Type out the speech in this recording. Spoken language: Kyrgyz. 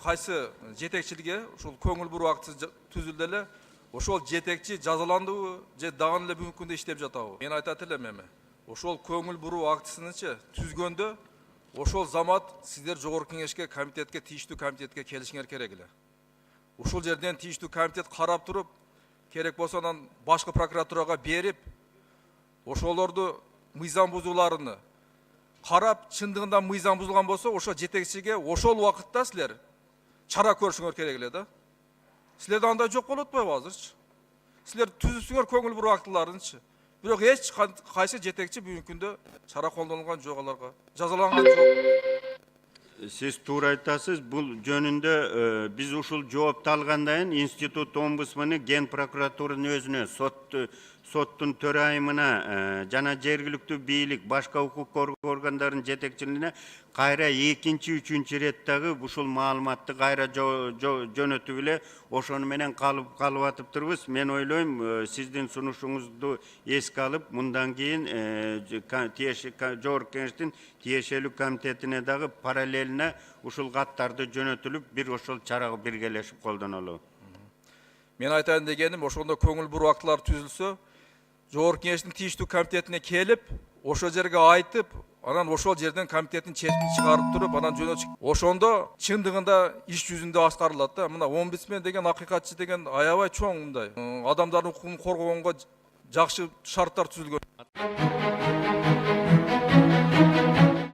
кайсы жетекчиликке ушул көңүл буруу акты түзүлдү эле ошол жетекчи жазаландыбы же дагы эле бүгүнкү күндө иштеп жатабы? Мен айтат элем эми. Ошол көңүл буруу актысынычы түзгөндө ошол замат сиздер жогорку кеңешке, комитетке, тийиштүү комитетке келишиңер керек эле. Ушул жерден тийиштүү комитет карап туруп, керек болсо анан башкы прокуратурага берип, ошолорду мыйзам бузууларыны карап, чындыгында мыйзам бузулган болсо, ошо жетекчиге ошол убакытта силер чара көрүшүңөр керек эле да. Силерде андай жок болуп атпайбы азырчы? Силер түзүсүңөр көңүл буруу актыларынчы. Бирок эч кайсы жетекчи бүгүнкү күндө чара колдонулган жок аларга. Жазаланган жок. Siz tуура айтасыз. Бул жөнүндө биз ушул жоопту алгандан кийин институт омбудсманы ген прокуратуранын өзүнө, соттун төрайымына жана жергиликтүү бийлик, башка укук коргоо органдарынын жетекчилигине кайра экинчи, үчүнчү ирет дагы ушул маалыматты кайра жөнөтүп эле ошону менен калып атып турбуз. Мен ойлойм, сиздин сунушуңузду эске алып, мындан кийин жогорку кеңештин тиешелүү комитетине дагы параллельно ушул каттарды жөнөтүлүп, бир ошол чарага биргелешип колдонолу. Мен айтайын дегеним, ошондо көңүл буруу актылар түзүлсө, жогорку кеңештин тийиштүү комитетине келип, ошол жерге айтып, анан ошол жерден комитеттин чечимин чыгарып туруп, анан жөнөтүп, ошондо чындыгында иш жүзүндө аскарылат да. Мына омбудсмен деген, акыйкатчы деген аябай чоң мындай адамдардын укугун коргогонго жакшы шарттар түзүлгөн.